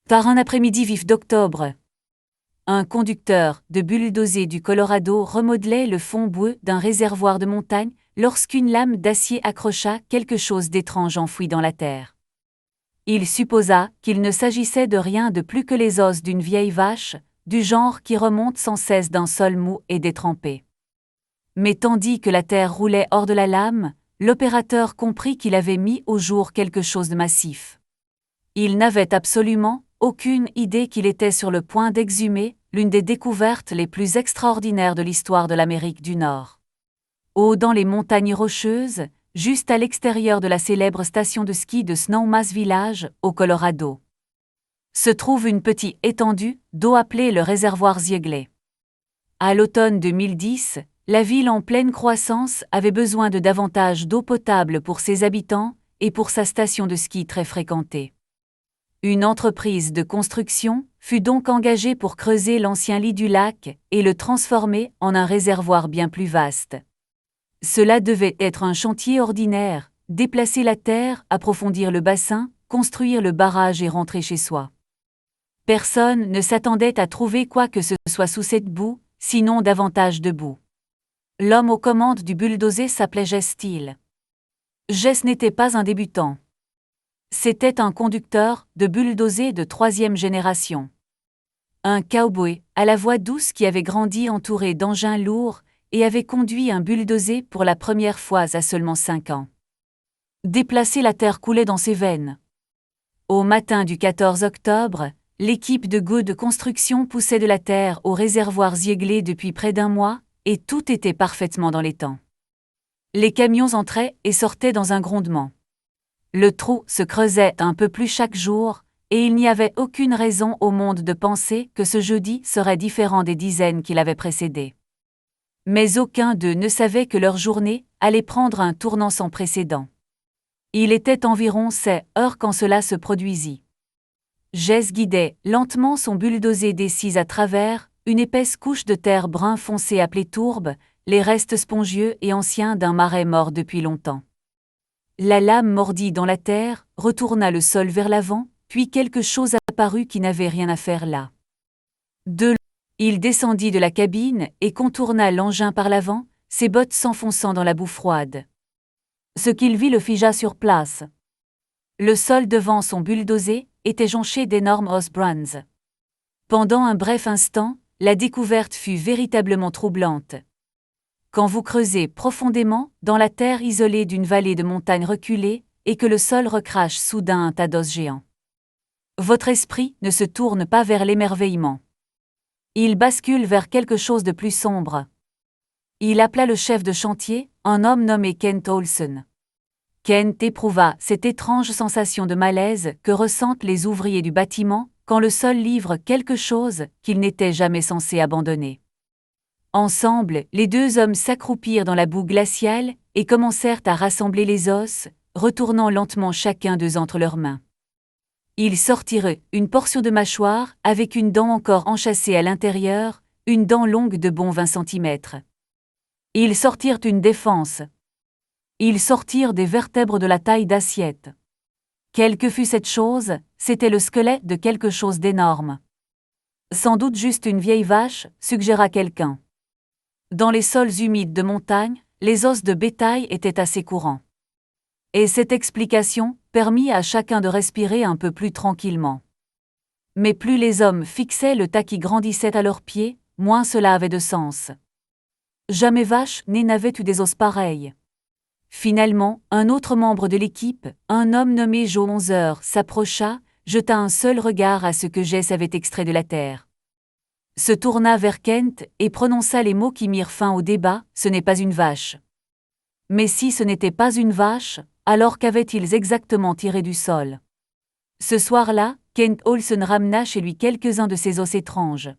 Par un après-midi vif d'octobre, un conducteur de bulldozer du Colorado remodelait le fond boueux d'un réservoir de montagne lorsqu'une lame d'acier accrocha quelque chose d'étrange enfoui dans la terre. Il supposa qu'il ne s'agissait de rien de plus que les os d'une vieille vache, du genre qui remonte sans cesse d'un sol mou et détrempé. Mais tandis que la terre roulait hors de la lame, l'opérateur comprit qu'il avait mis au jour quelque chose de massif. Il n'avait absolument aucune idée qu'il était sur le point d'exhumer l'une des découvertes les plus extraordinaires de l'histoire de l'Amérique du Nord. Haut dans les montagnes rocheuses, juste à l'extérieur de la célèbre station de ski de Snowmass Village, au Colorado, se trouve une petite étendue d'eau appelée le réservoir Ziegler. À l'automne 2010, la ville en pleine croissance avait besoin de davantage d'eau potable pour ses habitants et pour sa station de ski très fréquentée. Une entreprise de construction fut donc engagée pour creuser l'ancien lit du lac et le transformer en un réservoir bien plus vaste. Cela devait être un chantier ordinaire, déplacer la terre, approfondir le bassin, construire le barrage et rentrer chez soi. Personne ne s'attendait à trouver quoi que ce soit sous cette boue, sinon davantage de boue. L'homme aux commandes du bulldozer s'appelait Jesse Steele. Jesse n'était pas un débutant. C'était un conducteur de bulldozer de 3e génération. Un cowboy à la voix douce qui avait grandi entouré d'engins lourds et avait conduit un bulldozer pour la première fois à seulement 5 ans. Déplacer la terre coulait dans ses veines. Au matin du 14 octobre, l'équipe de Good Construction poussait de la terre au réservoir Ziegler depuis près d'un mois, et tout était parfaitement dans les temps. Les camions entraient et sortaient dans un grondement. Le trou se creusait un peu plus chaque jour, et il n'y avait aucune raison au monde de penser que ce jeudi serait différent des dizaines qui l'avaient précédé. Mais aucun d'eux ne savait que leur journée allait prendre un tournant sans précédent. Il était environ 16 heures quand cela se produisit. Jesse guidait lentement son bulldozer D6 à travers une épaisse couche de terre brun foncé appelée tourbe, les restes spongieux et anciens d'un marais mort depuis longtemps. La lame mordit dans la terre, retourna le sol vers l'avant, puis quelque chose apparut qui n'avait rien à faire là. Il descendit de la cabine et contourna l'engin par l'avant, ses bottes s'enfonçant dans la boue froide. Ce qu'il vit le figea sur place. Le sol devant son bulldozer était jonché d'énormes os bruns. Pendant un bref instant, la découverte fut véritablement troublante. Quand vous creusez profondément dans la terre isolée d'une vallée de montagnes reculée et que le sol recrache soudain un tas d'os géants, votre esprit ne se tourne pas vers l'émerveillement. Il bascule vers quelque chose de plus sombre. Il appela le chef de chantier, un homme nommé Kent Olson. Kent éprouva cette étrange sensation de malaise que ressentent les ouvriers du bâtiment quand le sol livre quelque chose qu'ils n'étaient jamais censés abandonner. Ensemble, les deux hommes s'accroupirent dans la boue glaciale et commencèrent à rassembler les os, retournant lentement chacun d'eux entre leurs mains. Ils sortirent une portion de mâchoire avec une dent encore enchâssée à l'intérieur, une dent longue de bons 20 cm. Ils sortirent une défense. Ils sortirent des vertèbres de la taille d'assiette. Quelle que fût cette chose, c'était le squelette de quelque chose d'énorme. Sans doute juste une vieille vache, suggéra quelqu'un. Dans les sols humides de montagne, les os de bétail étaient assez courants. Et cette explication permit à chacun de respirer un peu plus tranquillement. Mais plus les hommes fixaient le tas qui grandissait à leurs pieds, moins cela avait de sens. Jamais vache née n'avait eu des os pareils. Finalement, un autre membre de l'équipe, un homme nommé Joe 11 heures, s'approcha, jeta un seul regard à ce que Jesse avait extrait de la terre. Se tourna vers Kent et prononça les mots qui mirent fin au débat, « Ce n'est pas une vache ». Mais si ce n'était pas une vache, alors qu'avaient-ils exactement tiré du sol? Ce soir-là, Kent Olson ramena chez lui quelques-uns de ces os étranges.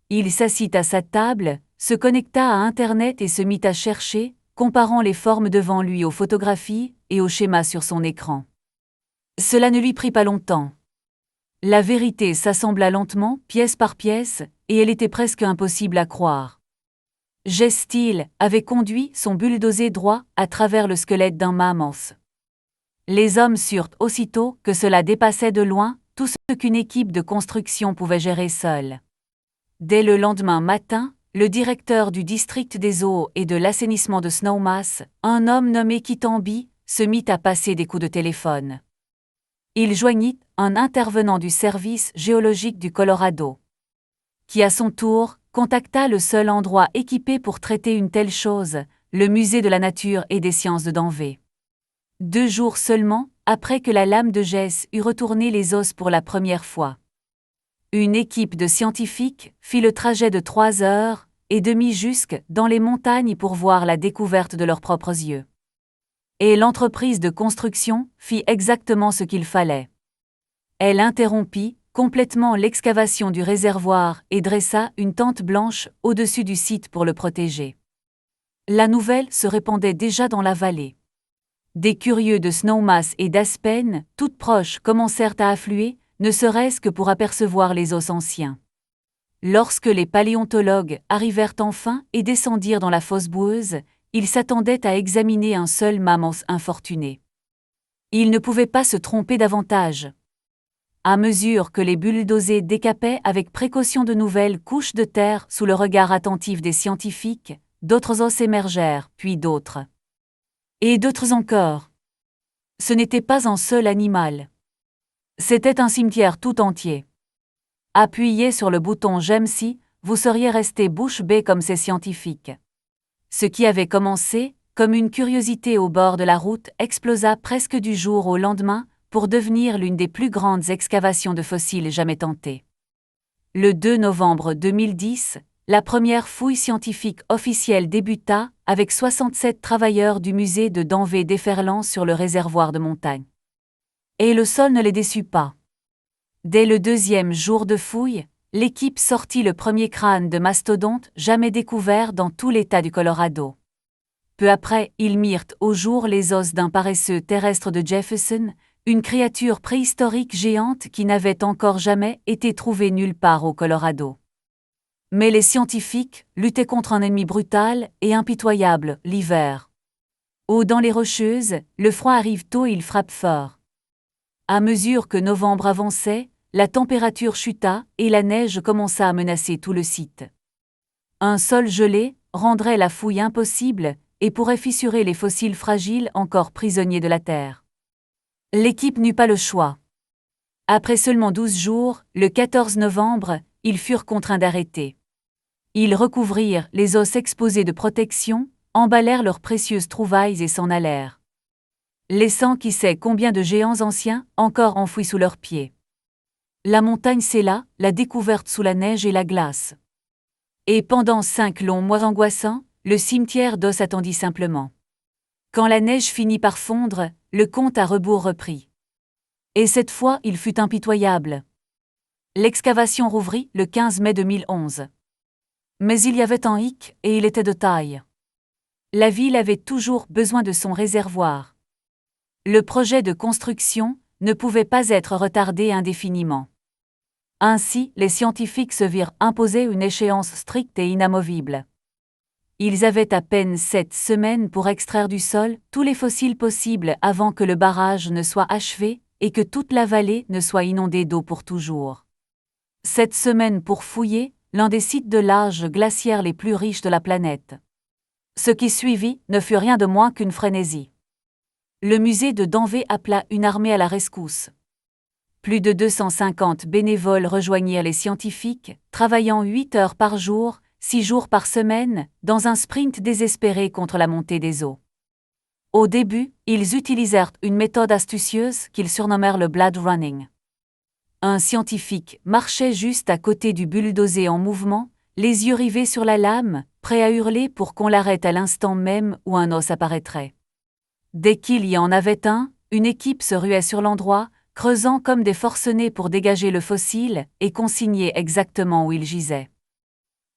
Il s'assit à sa table, se connecta à Internet et se mit à chercher, comparant les formes devant lui aux photographies et aux schémas sur son écran. Cela ne lui prit pas longtemps. La vérité s'assembla lentement, pièce par pièce, et elle était presque impossible à croire. Jesse Steele avait conduit son bulldozer droit à travers le squelette d'un mammoth. Les hommes surent aussitôt que cela dépassait de loin tout ce qu'une équipe de construction pouvait gérer seule. Dès le lendemain matin, le directeur du district des eaux et de l'assainissement de Snowmass, un homme nommé Kitambi, se mit à passer des coups de téléphone. Il joignit un intervenant du service géologique du Colorado, qui à son tour contacta le seul endroit équipé pour traiter une telle chose, le Musée de la nature et des sciences de Denver. 2 jours seulement, après que la lame de Jess eut retourné les os pour la première fois. Une équipe de scientifiques fit le trajet de 3 heures et demie jusque dans les montagnes pour voir la découverte de leurs propres yeux. Et l'entreprise de construction fit exactement ce qu'il fallait. Elle interrompit complètement l'excavation du réservoir et dressa une tente blanche au-dessus du site pour le protéger. La nouvelle se répandait déjà dans la vallée. Des curieux de Snowmass et d'Aspen, toutes proches, commencèrent à affluer, ne serait-ce que pour apercevoir les os anciens. Lorsque les paléontologues arrivèrent enfin et descendirent dans la fosse boueuse, ils s'attendaient à examiner un seul mammouth infortuné. Ils ne pouvaient pas se tromper davantage. À mesure que les bulldozers décapaient avec précaution de nouvelles couches de terre sous le regard attentif des scientifiques, d'autres os émergèrent, puis d'autres. Et d'autres encore. Ce n'était pas un seul animal. C'était un cimetière tout entier. Appuyez sur le bouton j'aime si vous seriez resté bouche bée comme ces scientifiques. Ce qui avait commencé, comme une curiosité au bord de la route, explosa presque du jour au lendemain pour devenir l'une des plus grandes excavations de fossiles jamais tentées. Le 2 novembre 2010, la première fouille scientifique officielle débuta avec 67 travailleurs du musée de Denver déferlant sur le réservoir de montagne. Et le sol ne les déçut pas. Dès le 2e jour de fouille, l'équipe sortit le premier crâne de mastodonte jamais découvert dans tout l'État du Colorado. Peu après, ils mirent au jour les os d'un paresseux terrestre de Jefferson, une créature préhistorique géante qui n'avait encore jamais été trouvée nulle part au Colorado. Mais les scientifiques luttaient contre un ennemi brutal et impitoyable, l'hiver. Haut dans les Rocheuses, le froid arrive tôt et il frappe fort. À mesure que novembre avançait, la température chuta et la neige commença à menacer tout le site. Un sol gelé rendrait la fouille impossible et pourrait fissurer les fossiles fragiles encore prisonniers de la Terre. L'équipe n'eut pas le choix. Après seulement 12 jours, le 14 novembre, ils furent contraints d'arrêter. Ils recouvrirent les os exposés de protection, emballèrent leurs précieuses trouvailles et s'en allèrent. Laissant qui sait combien de géants anciens encore enfouis sous leurs pieds. La montagne scella, la découverte sous la neige et la glace. Et pendant 5 longs mois angoissants, le cimetière d'os attendit simplement. Quand la neige finit par fondre, le compte à rebours reprit. Et cette fois, il fut impitoyable. L'excavation rouvrit le 15 mai 2011. Mais il y avait un hic et il était de taille. La ville avait toujours besoin de son réservoir. Le projet de construction ne pouvait pas être retardé indéfiniment. Ainsi, les scientifiques se virent imposer une échéance stricte et inamovible. Ils avaient à peine 7 semaines pour extraire du sol tous les fossiles possibles avant que le barrage ne soit achevé et que toute la vallée ne soit inondée d'eau pour toujours. 7 semaines pour fouiller l'un des sites de l'âge glaciaire les plus riches de la planète. Ce qui suivit ne fut rien de moins qu'une frénésie. Le musée de Denver appela une armée à la rescousse. Plus de 250 bénévoles rejoignirent les scientifiques, travaillant 8 heures par jour, 6 jours par semaine, dans un sprint désespéré contre la montée des eaux. Au début, ils utilisèrent une méthode astucieuse qu'ils surnommèrent le blood running. Un scientifique marchait juste à côté du bulldozer en mouvement, les yeux rivés sur la lame, prêt à hurler pour qu'on l'arrête à l'instant même où un os apparaîtrait. Dès qu'il y en avait un, une équipe se ruait sur l'endroit, creusant comme des forcenés pour dégager le fossile et consigner exactement où il gisait.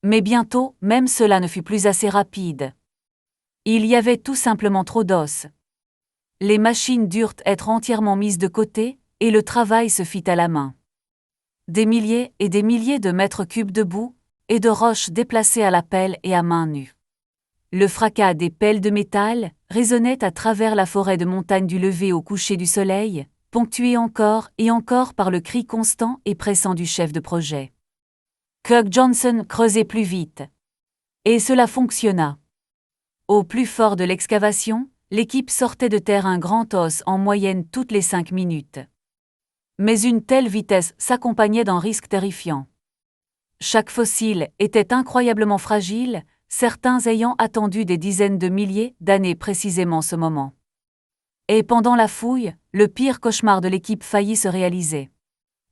Mais bientôt, même cela ne fut plus assez rapide. Il y avait tout simplement trop d'os. Les machines durent être entièrement mises de côté, et le travail se fit à la main. Des milliers et des milliers de mètres cubes de boue et de roches déplacées à la pelle et à main nue. Le fracas des pelles de métal résonnait à travers la forêt de montagnes du lever au coucher du soleil, ponctué encore et encore par le cri constant et pressant du chef de projet. Kirk Johnson creusait plus vite. Et cela fonctionna. Au plus fort de l'excavation, l'équipe sortait de terre un grand os en moyenne toutes les 5 minutes. Mais une telle vitesse s'accompagnait d'un risque terrifiant. Chaque fossile était incroyablement fragile, certains ayant attendu des dizaines de milliers d'années précisément ce moment. Et pendant la fouille, le pire cauchemar de l'équipe faillit se réaliser.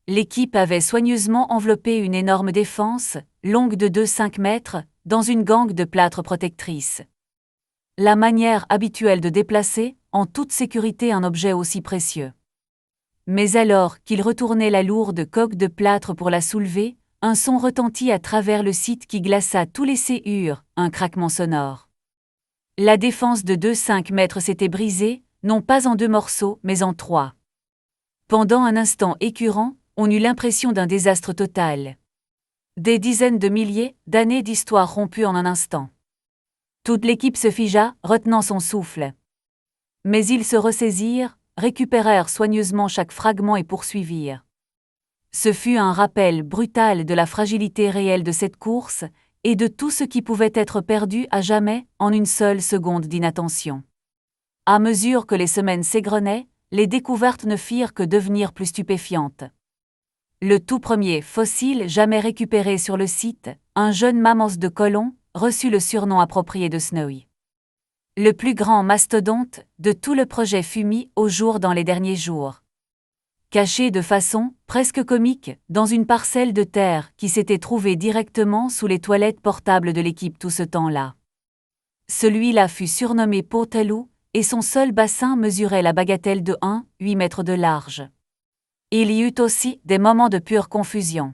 L'équipe avait soigneusement enveloppé une énorme défense, longue de 2-5 mètres, dans une gangue de plâtre protectrice. La manière habituelle de déplacer, en toute sécurité, un objet aussi précieux. Mais alors qu'il retournait la lourde coque de plâtre pour la soulever, un son retentit à travers le site qui glaça tous les serrures, un craquement sonore. La défense de 2-5 mètres s'était brisée, non pas en 2 morceaux, mais en 3. Pendant un instant écœurant, on eut l'impression d'un désastre total. Des dizaines de milliers d'années d'histoire rompues en un instant. Toute l'équipe se figea, retenant son souffle. Mais ils se ressaisirent, récupérèrent soigneusement chaque fragment et poursuivirent. Ce fut un rappel brutal de la fragilité réelle de cette course et de tout ce qui pouvait être perdu à jamais en une seule seconde d'inattention. À mesure que les semaines s'égrenaient, les découvertes ne firent que devenir plus stupéfiantes. Le tout premier fossile jamais récupéré sur le site, un jeune mammouth de colon, reçut le surnom approprié de Snowy. Le plus grand mastodonte de tout le projet fut mis au jour dans les derniers jours. Caché de façon presque comique dans une parcelle de terre qui s'était trouvée directement sous les toilettes portables de l'équipe tout ce temps-là. Celui-là fut surnommé Portaloo et son seul bassin mesurait la bagatelle de 1,8 mètres de large. Il y eut aussi des moments de pure confusion.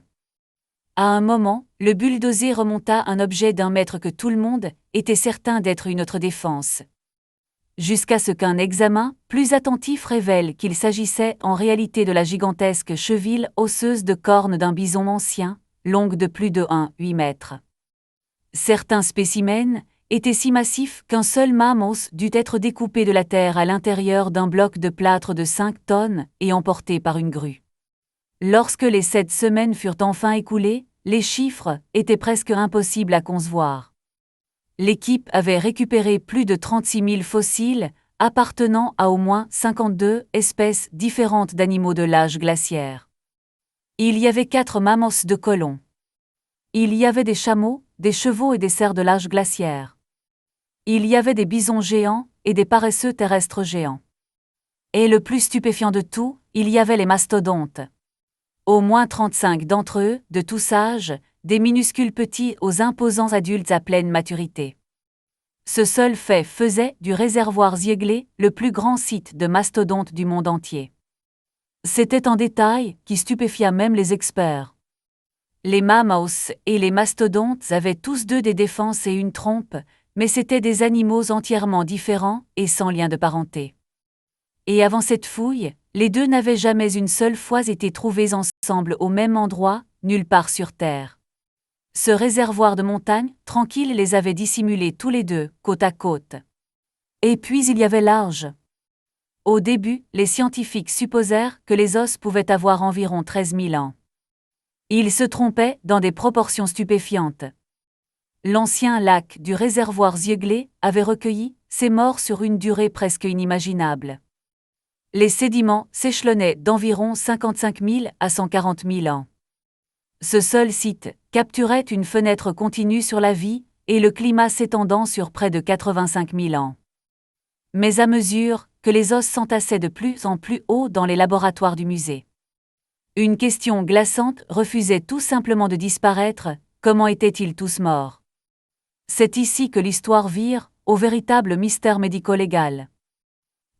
À un moment, le bulldozer remonta un objet d'1 mètre que tout le monde était certain d'être une autre défense. Jusqu'à ce qu'un examen plus attentif révèle qu'il s'agissait en réalité de la gigantesque cheville osseuse de corne d'un bison ancien, longue de plus de 1,8 mètres. Certains spécimens étaient si massifs qu'un seul mammouth dut être découpé de la terre à l'intérieur d'un bloc de plâtre de 5 tonnes et emporté par une grue. Lorsque les 7 semaines furent enfin écoulées, les chiffres étaient presque impossibles à concevoir. L'équipe avait récupéré plus de 36 000 fossiles, appartenant à au moins 52 espèces différentes d'animaux de l'âge glaciaire. Il y avait 4 mammouths de colon. Il y avait des chameaux, des chevaux et des cerfs de l'âge glaciaire. Il y avait des bisons géants et des paresseux terrestres géants. Et le plus stupéfiant de tout, il y avait les mastodontes. Au moins 35 d'entre eux, de tous âges, des minuscules petits aux imposants adultes à pleine maturité. Ce seul fait faisait du réservoir Ziegler le plus grand site de mastodontes du monde entier. C'était un détail qui stupéfia même les experts. Les mammouths et les mastodontes avaient tous deux des défenses et une trompe, mais c'étaient des animaux entièrement différents et sans lien de parenté. Et avant cette fouille, les deux n'avaient jamais une seule fois été trouvés ensemble au même endroit, nulle part sur Terre. Ce réservoir de montagne, tranquille, les avait dissimulés tous les deux, côte à côte. Et puis il y avait l'âge. Au début, les scientifiques supposèrent que les os pouvaient avoir environ 13 000 ans. Ils se trompaient dans des proportions stupéfiantes. L'ancien lac du réservoir Ziegler avait recueilli ces morts sur une durée presque inimaginable. Les sédiments s'échelonnaient d'environ 55 000 à 140 000 ans. Ce seul site capturait une fenêtre continue sur la vie et le climat s'étendant sur près de 85 000 ans. Mais à mesure que les os s'entassaient de plus en plus haut dans les laboratoires du musée, une question glaçante refusait tout simplement de disparaître: comment étaient-ils tous morts? C'est ici que l'histoire vire au véritable mystère médico-légal.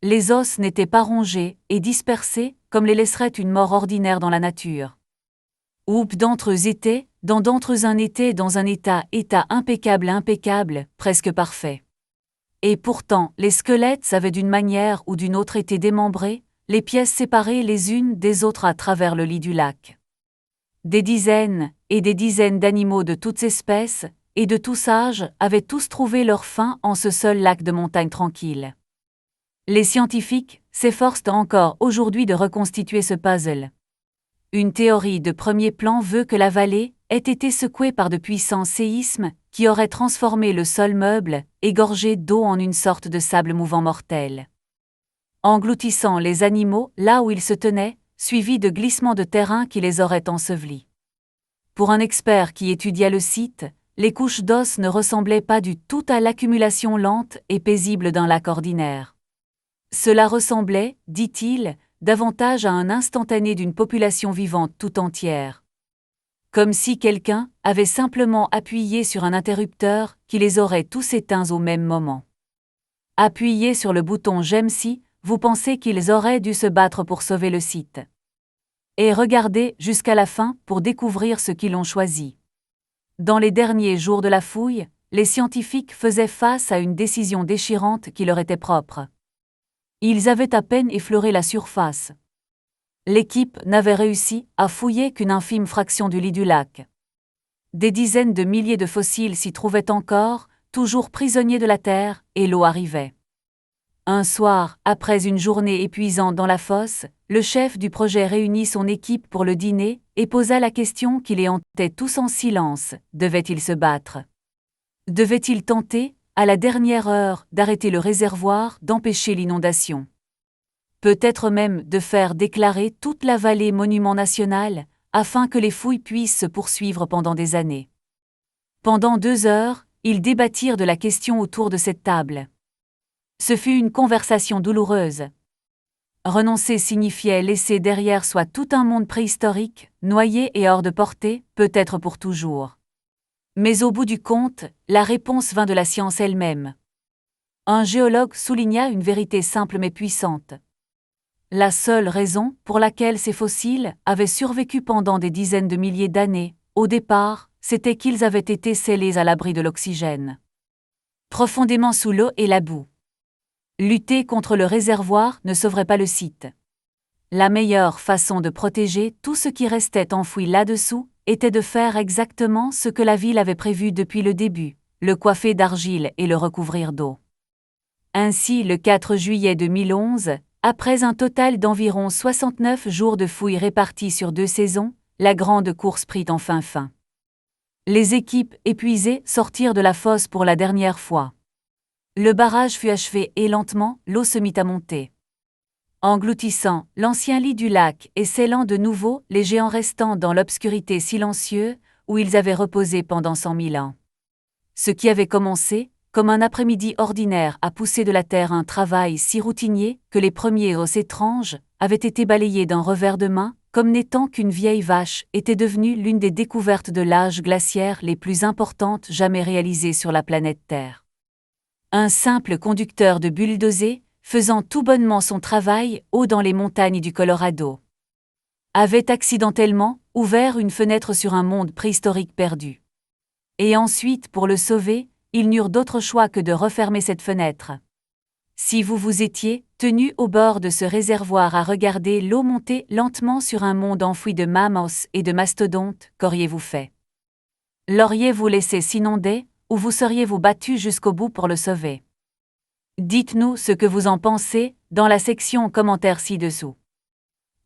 Les os n'étaient pas rongés et dispersés comme les laisserait une mort ordinaire dans la nature. Ou d'entre eux étaient, d'entre eux un était dans un état impeccable, presque parfait. Et pourtant, les squelettes avaient d'une manière ou d'une autre été démembrés, les pièces séparées les unes des autres à travers le lit du lac. Des dizaines et des dizaines d'animaux de toutes espèces et de tous âges avaient tous trouvé leur fin en ce seul lac de montagne tranquille. Les scientifiques s'efforcent encore aujourd'hui de reconstituer ce puzzle. Une théorie de premier plan veut que la vallée ait été secouée par de puissants séismes qui auraient transformé le sol meuble, égorgé d'eau en une sorte de sable mouvant mortel, engloutissant les animaux là où ils se tenaient, suivis de glissements de terrain qui les auraient ensevelis. Pour un expert qui étudia le site, les couches d'os ne ressemblaient pas du tout à l'accumulation lente et paisible d'un lac ordinaire. Cela ressemblait, dit-il, davantage à un instantané d'une population vivante tout entière. Comme si quelqu'un avait simplement appuyé sur un interrupteur qui les aurait tous éteints au même moment. Appuyez sur le bouton j'aime si vous pensez qu'ils auraient dû se battre pour sauver le site. Et regardez jusqu'à la fin pour découvrir ce qu'ils ont choisi. Dans les derniers jours de la fouille, les scientifiques faisaient face à une décision déchirante qui leur était propre. Ils avaient à peine effleuré la surface. L'équipe n'avait réussi à fouiller qu'une infime fraction du lit du lac. Des dizaines de milliers de fossiles s'y trouvaient encore, toujours prisonniers de la terre, et l'eau arrivait. Un soir, après une journée épuisante dans la fosse, le chef du projet réunit son équipe pour le dîner et posa la question qui les hantait tous en silence: devait-il se battre? Devait-il tenter, à la dernière heure, d'arrêter le réservoir, d'empêcher l'inondation? Peut-être même de faire déclarer toute la vallée monument national, afin que les fouilles puissent se poursuivre pendant des années. Pendant 2 heures, ils débattirent de la question autour de cette table. Ce fut une conversation douloureuse. Renoncer signifiait laisser derrière soi tout un monde préhistorique, noyé et hors de portée, peut-être pour toujours. Mais au bout du compte, la réponse vint de la science elle-même. Un géologue souligna une vérité simple mais puissante. La seule raison pour laquelle ces fossiles avaient survécu pendant des dizaines de milliers d'années, au départ, c'était qu'ils avaient été scellés à l'abri de l'oxygène. Profondément sous l'eau et la boue. Lutter contre le réservoir ne sauverait pas le site. La meilleure façon de protéger tout ce qui restait enfoui là-dessous était de faire exactement ce que la ville avait prévu depuis le début, le coiffer d'argile et le recouvrir d'eau. Ainsi, le 4 juillet 2011, après un total d'environ 69 jours de fouilles répartis sur 2 saisons, la grande course prit enfin fin. Les équipes épuisées sortirent de la fosse pour la dernière fois. Le barrage fut achevé et lentement, l'eau se mit à monter, engloutissant l'ancien lit du lac et scellant de nouveau les géants restants dans l'obscurité silencieuse où ils avaient reposé pendant 100 000 ans. Ce qui avait commencé, comme un après-midi ordinaire, à pousser de la terre un travail si routinier que les premiers os étranges avaient été balayés d'un revers de main, comme n'étant qu'une vieille vache, était devenue l'une des découvertes de l'âge glaciaire les plus importantes jamais réalisées sur la planète Terre. Un simple conducteur de bulldozer, faisant tout bonnement son travail haut dans les montagnes du Colorado, avait accidentellement ouvert une fenêtre sur un monde préhistorique perdu. Et ensuite, pour le sauver, ils n'eurent d'autre choix que de refermer cette fenêtre. Si vous vous étiez tenu au bord de ce réservoir à regarder l'eau monter lentement sur un monde enfoui de mammouths et de mastodontes, qu'auriez-vous fait? L'auriez-vous laissé s'inonder, ou vous seriez-vous battu jusqu'au bout pour le sauver? Dites-nous ce que vous en pensez dans la section commentaires ci-dessous.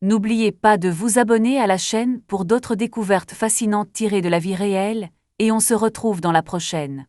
N'oubliez pas de vous abonner à la chaîne pour d'autres découvertes fascinantes tirées de la vie réelle, et on se retrouve dans la prochaine.